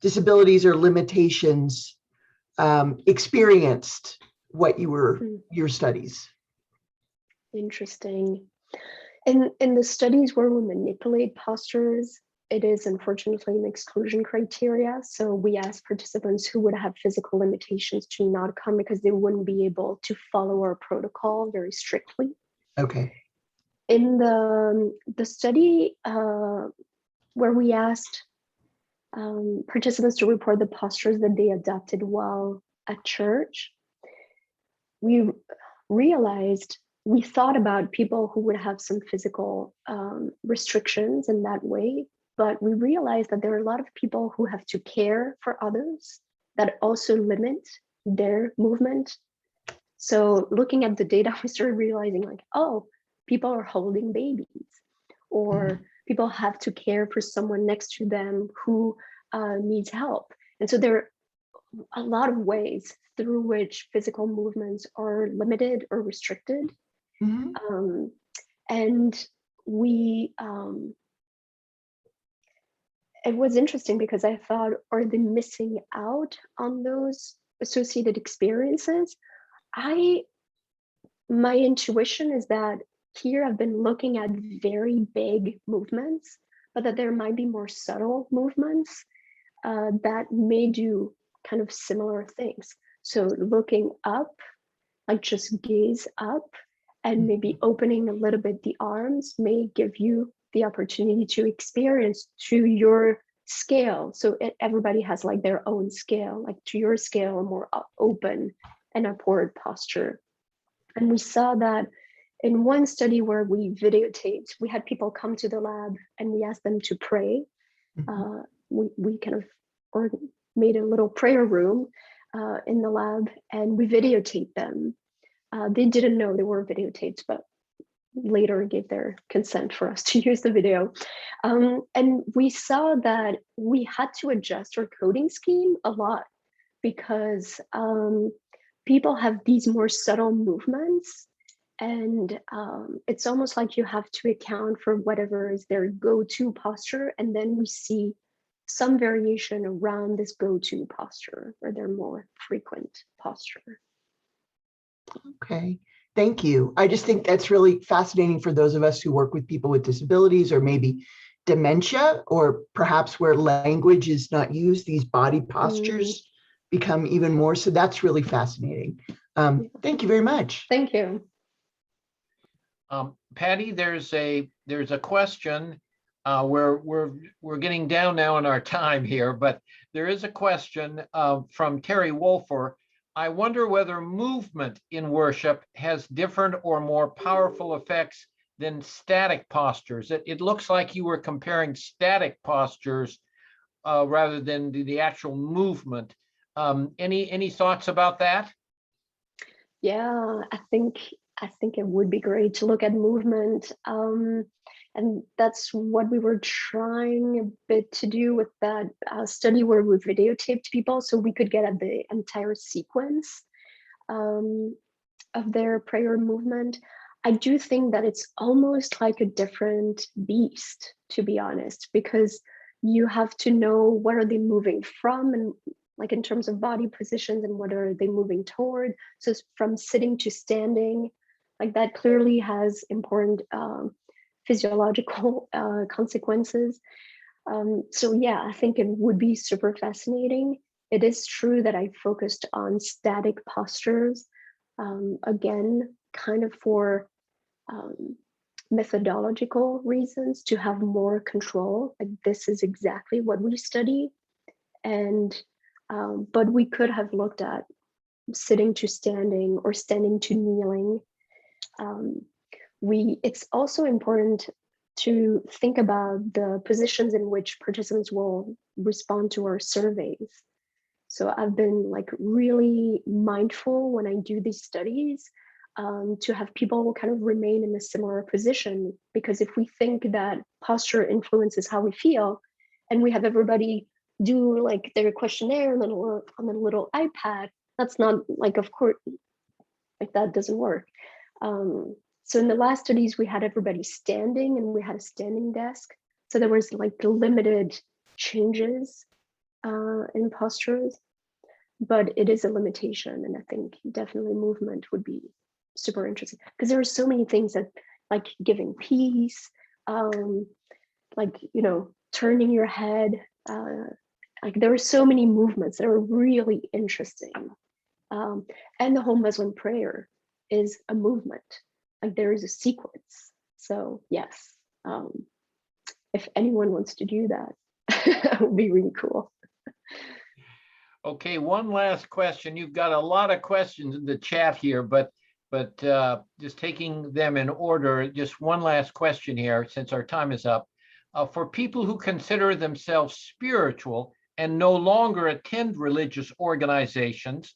disabilities or limitations experienced what you were, your studies. Interesting. In the studies where we manipulate postures, it is unfortunately an exclusion criteria. So we ask participants who would have physical limitations to not come because they wouldn't be able to follow our protocol very strictly. Okay. In the study where we asked participants to report the postures that they adopted while at church, we realized we thought about people who would have some physical restrictions in that way, but we realized that there are a lot of people who have to care for others that also limit their movement. So looking at the data, we started realizing like, oh, people are holding babies, or people have to care for someone next to them who needs help. And so there are a lot of ways through which physical movements are limited or restricted. And we, it was interesting because I thought, are they missing out on those associated experiences? My intuition is that here I've been looking at very big movements, but that there might be more subtle movements that may do kind of similar things. So looking up, like just gaze up, and maybe opening a little bit the arms may give you the opportunity to experience to your scale. So everybody has like their own scale, like to your scale, a more open and upward posture. And we saw that in one study where we videotaped, we had people come to the lab and we asked them to pray. We kind of made a little prayer room in the lab, and we videotaped them. They didn't know they were videotaped, but later gave their consent for us to use the video. And we saw that we had to adjust our coding scheme a lot because people have these more subtle movements, and it's almost like you have to account for whatever is their go-to posture, and then we see some variation around this go-to posture or their more frequent posture. Okay, thank you. I just think that's really fascinating for those of us who work with people with disabilities or maybe dementia, or perhaps where language is not used, these body postures become even more. So that's really fascinating. Thank you very much. Thank you. Patty, there's a question where we're getting down now in our time here, but there is a question from Terry Wolfer. I wonder whether movement in worship has different or more powerful effects than static postures. It looks like you were comparing static postures rather than the actual movement. Any thoughts about that? Yeah, I think it would be great to look at movement. And that's what we were trying a bit to do with that study where we videotaped people so we could get at the entire sequence of their prayer movement. I do think that it's almost like a different beast, to be honest, because you have to know what are they moving from, and like in terms of body positions, and what are they moving toward. So from sitting to standing, like that clearly has important physiological consequences. So yeah, I think it would be super fascinating. It is true that I focused on static postures, again, kind of for methodological reasons, to have more control. Like this is exactly what we study. And but we could have looked at sitting to standing or standing to kneeling. It's also important to think about the positions in which participants will respond to our surveys. So I've been like really mindful when I do these studies to have people kind of remain in a similar position, because if we think that posture influences how we feel, and we have everybody do like their questionnaire on a little iPad, that's not like, of course, like that doesn't work. So in the last studies, we had everybody standing and we had a standing desk. So there was like limited changes in postures, but it is a limitation. And I think definitely movement would be super interesting, because there are so many things that, like giving peace, like, you know, turning your head, like there are so many movements that are really interesting. And the whole Muslim prayer is a movement, like there is a sequence. So yes, if anyone wants to do that, that would be really cool. Okay, one last question. You've got a lot of questions in the chat here, but just taking them in order, just one last question here, since our time is up. For people who consider themselves spiritual and no longer attend religious organizations,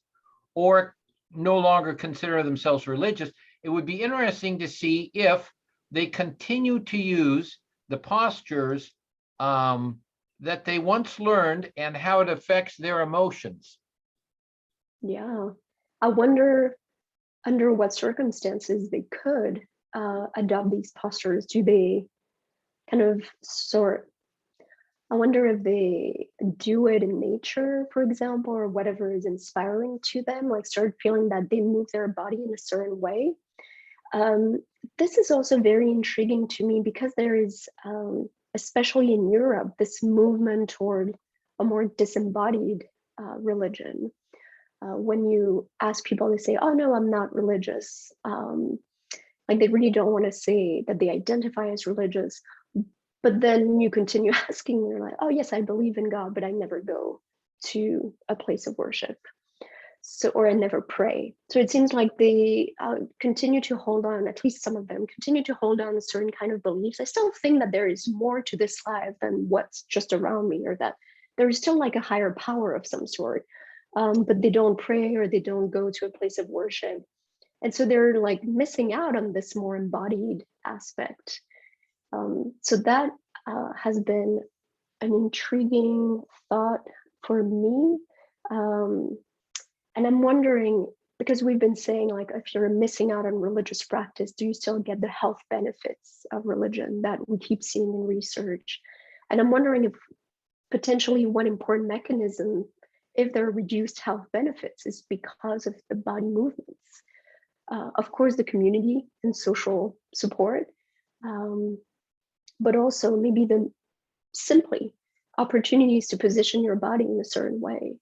or no longer consider themselves religious, it would be interesting to see if they continue to use the postures that they once learned and how it affects their emotions. Yeah, I wonder under what circumstances they could adopt these postures. Do they kind of I wonder if they do it in nature, for example, or whatever is inspiring to them, like start feeling that they move their body in a certain way. This is also very intriguing to me, because there is, especially in Europe, this movement toward a more disembodied religion. When you ask people, they say, oh no, I'm not religious. Like they really don't want to say that they identify as religious. But then you continue asking, they're like, oh yes, I believe in God, but I never go to a place of worship. So, or I never pray. So it seems like they continue to hold on, at least some of them continue to hold on to certain kind of beliefs. I still think that there is more to this life than what's just around me, or that there is still like a higher power of some sort, but they don't pray or they don't go to a place of worship. And so they're like missing out on this more embodied aspect. So that has been an intriguing thought for me. And I'm wondering, because we've been saying, like, if you're missing out on religious practice, do you still get the health benefits of religion that we keep seeing in research? And I'm wondering if potentially one important mechanism, if there are reduced health benefits, is because of the body movements. Of course, the community and social support, but also maybe simply opportunities to position your body in a certain way.